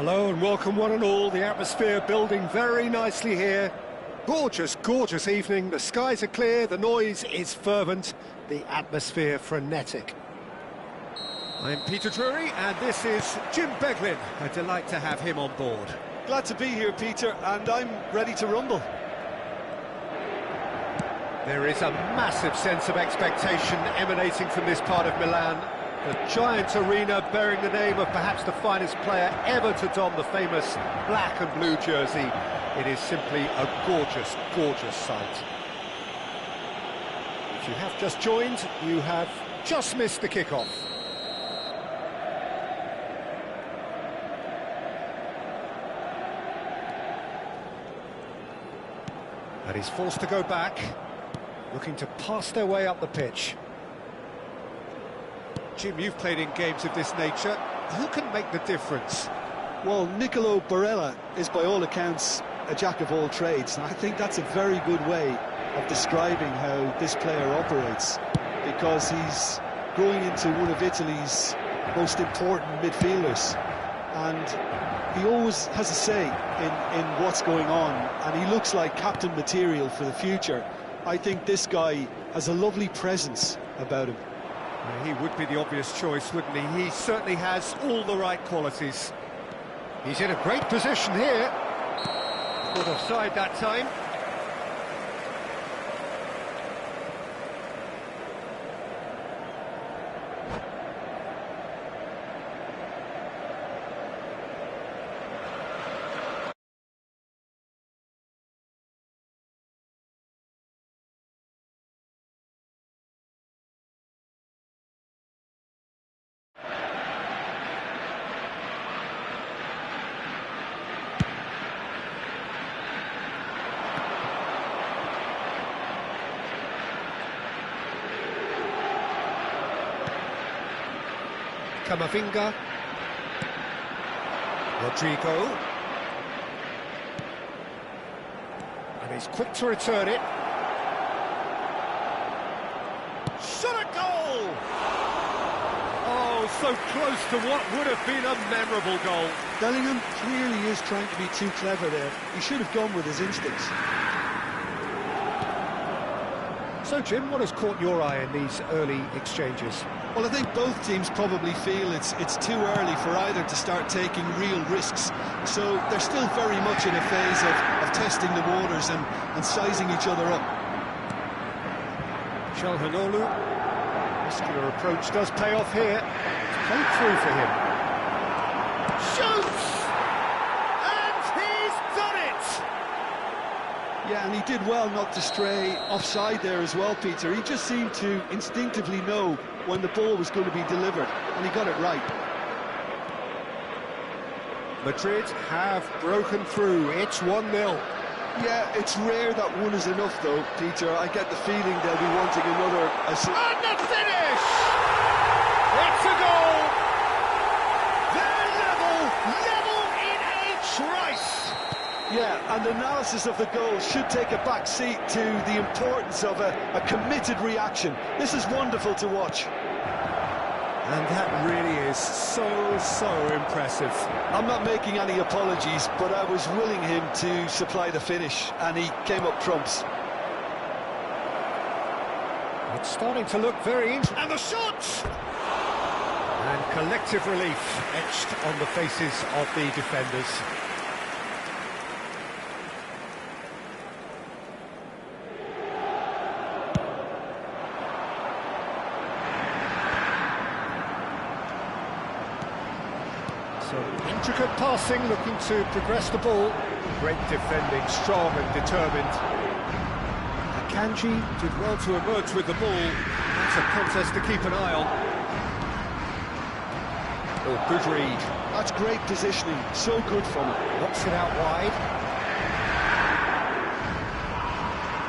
Hello and welcome one and all. The atmosphere building very nicely here. Gorgeous, gorgeous evening. The skies are clear, the noise is fervent, the atmosphere frenetic. I'm Peter Drury and this is Jim Beglin. A delight to have him on board. Glad to be here, Peter, and I'm ready to rumble. There is a massive sense of expectation emanating from this part of Milan. The giant arena bearing the name of perhaps the finest player ever to don the famous black and blue jersey. It is simply a gorgeous, gorgeous sight. If you have just joined, you have just missed the kickoff. And he's forced to go back, looking to pass their way up the pitch. Jim, you've played in games of this nature. Who can make the difference? Well, Nicolo Barella is by all accounts a jack of all trades, and I think that's a very good way of describing how this player operates, because he's growing into one of Italy's most important midfielders, and he always has a say in what's going on, and he looks like captain material for the future. I think this guy has a lovely presence about him. He would be the obvious choice, wouldn't he? He certainly has all the right qualities. He's in a great position here. Caught offside that time. Camavinga, Rodrigo, and he's quick to return it. Shot a goal! Oh, so close to what would have been a memorable goal. Bellingham clearly is trying to be too clever there. He should have gone with his instincts. So, Jim, what has caught your eye in these early exchanges? Well, I think both teams probably feel it's too early for either to start taking real risks. So they're still very much in a phase of testing the waters and sizing each other up. Calhanoglu, muscular approach does pay off here. It's played through for him. Shoots! And he's done it! Yeah, and he did well not to stray offside there as well, Peter. He just seemed to instinctively know when the ball was going to be delivered, and he got it right. Madrid have broken through. It's 1-0. Yeah, it's rare that one is enough, though, Peter. I get the feeling they'll be wanting another... And the finish! It's a goal! They're level in a trice! Yeah, and analysis of the goal should take a back seat to the importance of a committed reaction. This is wonderful to watch. And that really is so impressive. I'm not making any apologies, but I was willing him to supply the finish, and he came up trumps. It's starting to look very interesting. And the shot! And collective relief etched on the faces of the defenders. Some intricate passing, looking to progress the ball. Great defending, strong and determined. Akanji did well to emerge with the ball. That's a contest to keep an eye on. Oh, good read. That's great positioning, so good from him. Knocks it out wide.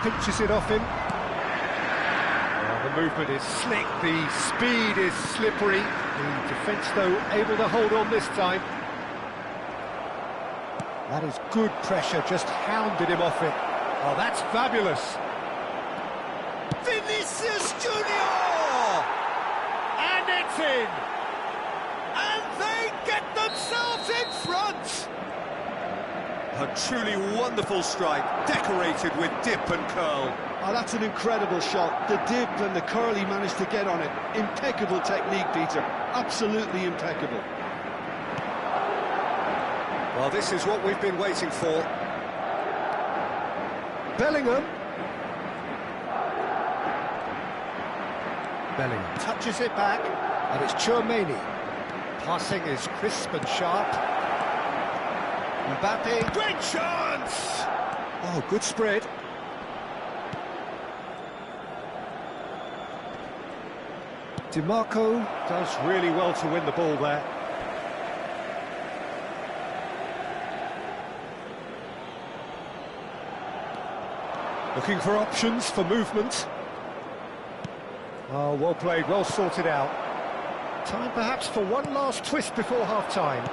Pinches it off him. The movement is slick, the speed is slippery. The defence, though, able to hold on this time. That is good pressure, just hounded him off it. Oh, that's fabulous. Vinicius Junior! And it's in! And they get themselves in front! a truly wonderful strike, decorated with dip and curl. Oh, that's an incredible shot. The dip and the curl he managed to get on it. Impeccable technique, Peter. Absolutely impeccable. Well, this is what we've been waiting for. Bellingham. Bellingham touches it back, and it's Tchouaméni. Passing is crisp and sharp. Mbappe. Great chance! Oh, good spread. DiMarco does really well to win the ball there. Looking for options for movement. Oh, well played, well sorted out. Time perhaps for one last twist before half-time.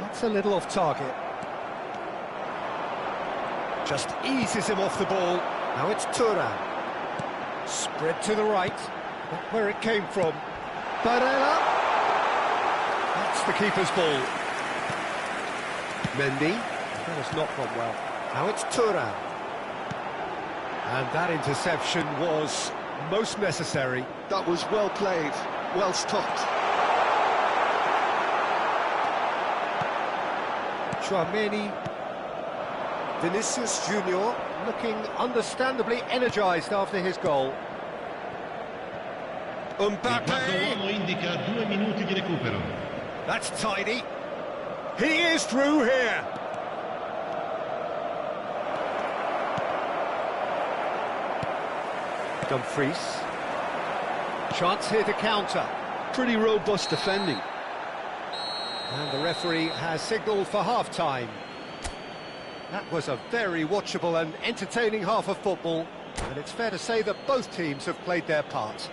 That's a little off target. Just eases him off the ball. Now it's Thuram. Spread to the right. Not where it came from. Barella. That's the keeper's ball. Mendy. That has not gone well. Now it's Thuram. And that interception was most necessary. That was well played, well stopped. Tchouaméni. Vinicius Junior looking understandably energised after his goal. Mbappe. That's tidy. He is through here. Dumfries. Chance here to counter. Pretty robust defending. And the referee has signalled for half-time. That was a very watchable and entertaining half of football, and it's fair to say that both teams have played their part.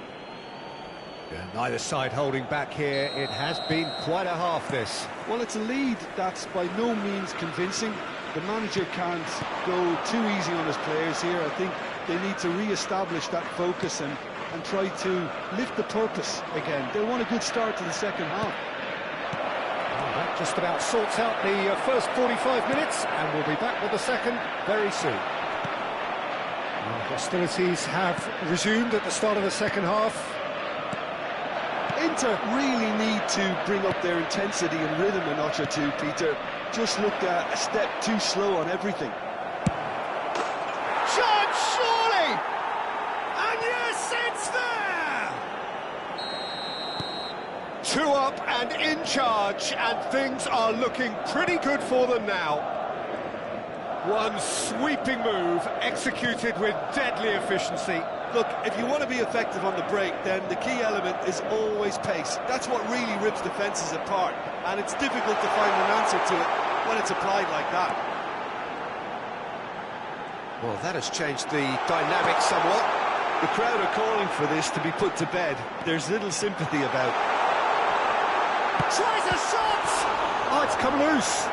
And neither side holding back here. It has been quite a half, this. Well, it's a lead that's by no means convincing. The manager can't go too easy on his players here. I think they need to re-establish that focus and try to lift the purpose again. They want a good start to the second half. Well, that just about sorts out the first 45 minutes, and we'll be back with the second very soon. Well, hostilities have resumed at the start of the second half. Inter really need to bring up their intensity and rhythm a notch or two, Peter. Just looked a step too slow on everything. Chance, surely! And yes, it's there! 2 up and in charge, and things are looking pretty good for them now. One sweeping move, executed with deadly efficiency. Look, if you want to be effective on the break, then the key element is always pace. That's what really rips defences apart, and it's difficult to find an answer to it when it's applied like that. Well, that has changed the dynamic somewhat. The crowd are calling for this to be put to bed. There's little sympathy about. Tries a shot! Oh, it's come loose.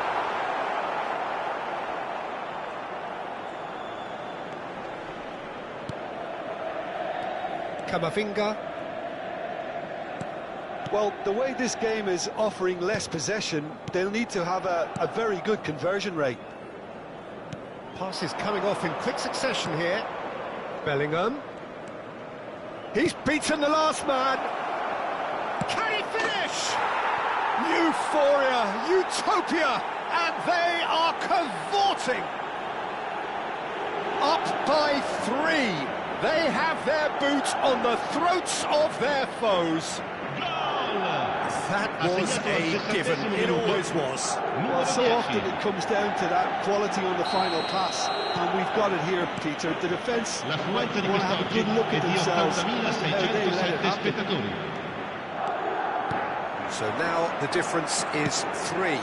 Camavinga. Well, the way this game is offering less possession, they'll need to have a very good conversion rate. Passes coming off in quick succession here. Bellingham. He's beaten the last man. Can he finish? Euphoria, utopia, and they are cavorting. Up by 3. They have their boots on the throats of their foes. That was a given. It always was. Well, so often it comes down to that quality on the final pass, and we've got it here, Peter. The defence might want to have a good look at themselves and how they let it happen. So now the difference is 3.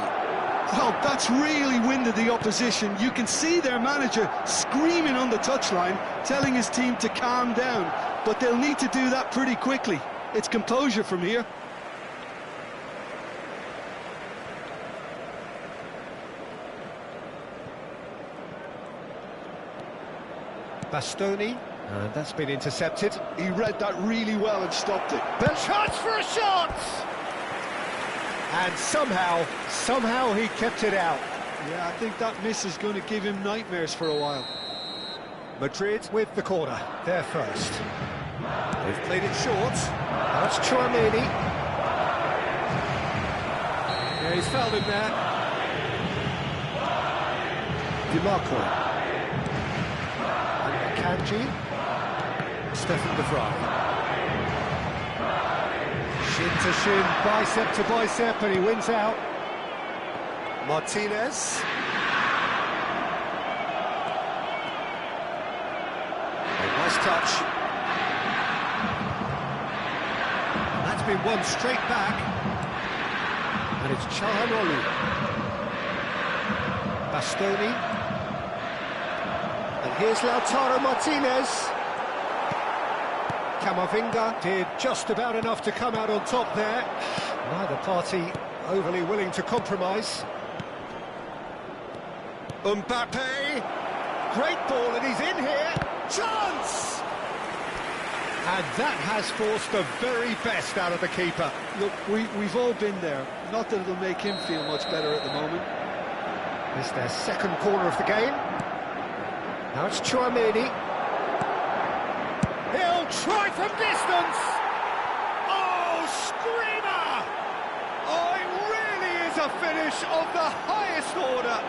Well, that's really winded the opposition. You can see their manager screaming on the touchline, telling his team to calm down, but they'll need to do that pretty quickly. It's composure from here. Bastoni, and that's been intercepted. He read that really well and stopped it. The chance for a shot! And somehow he kept it out. Yeah, I think that miss is going to give him nightmares for a while. Madrid with the corner, they're first. They've played it short. Now it's Chouameni. Yeah, he's fouled him there. DiMarco. And Kanji. Stefan de Vrij. Shin to shin, bicep to bicep, and he wins out. Martinez. Nice touch. And that's been won straight back. And it's Calhanoglu. Bastoni. And here's Lautaro Martinez. Camavinga did just about enough to come out on top there. Neither party overly willing to compromise. Mbappe. Great ball, and he's in here. Chance! And that has forced the very best out of the keeper. Look, we've all been there. Not that it'll make him feel much better at the moment. It's their second corner of the game. Now it's Chouameni. He'll try from distance! Oh, screamer! Oh, it really is a finish of the highest order.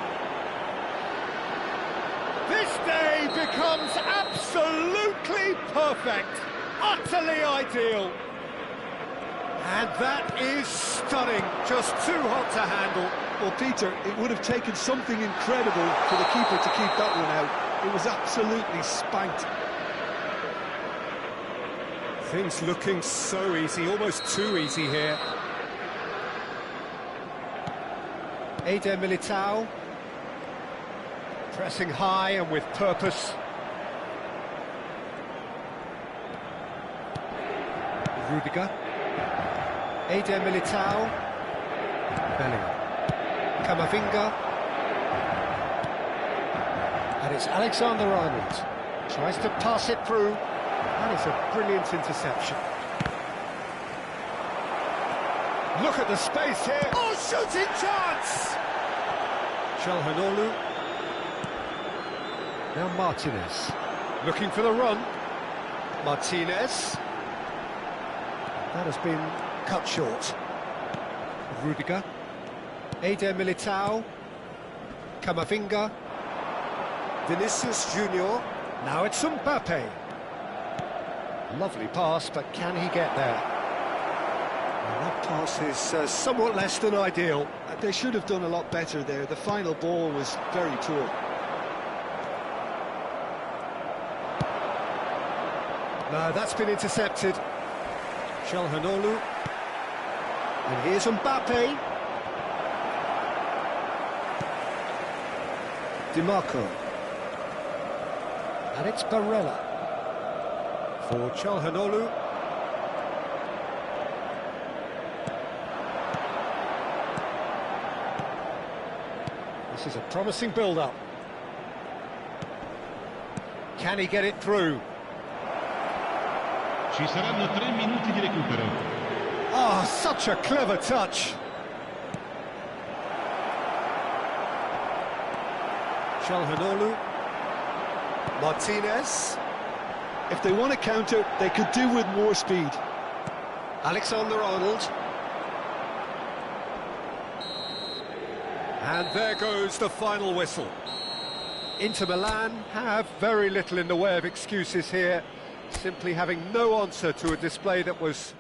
This day becomes absolutely perfect, utterly ideal. And that is stunning, just too hot to handle. Well, Peter, it would have taken something incredible for the keeper to keep that one out. It was absolutely spanked. Things looking so easy, almost too easy here. Eder Militao. Pressing high and with purpose. Rudiger. Eder Militao. Bellingham. Camavinga. And it's Alexander-Arnold. Tries to pass it through. That is a brilliant interception. Look at the space here. Oh, shooting chance! Calhanoglu. Now Martinez. Looking for the run. Martinez. That has been cut short. Rudiger. Eder Militao. Camavinga. Vinicius Junior. Now it's Mbappe. Lovely pass, but can he get there? And that pass is somewhat less than ideal. They should have done a lot better there. The final ball was very poor. No, that's been intercepted. Calhanoglu. And here's Mbappe. DiMarco. And it's Barella. For Calhanoglu. This is a promising build-up. Can he get it through? Ci saranno 3 minuti di recupero. Oh, such a clever touch. Calhanoglu. Martinez. If they want to counter, they could do with more speed. Alexander-Arnold. And there goes the final whistle. Inter Milan have very little in the way of excuses here, simply having no answer to a display that was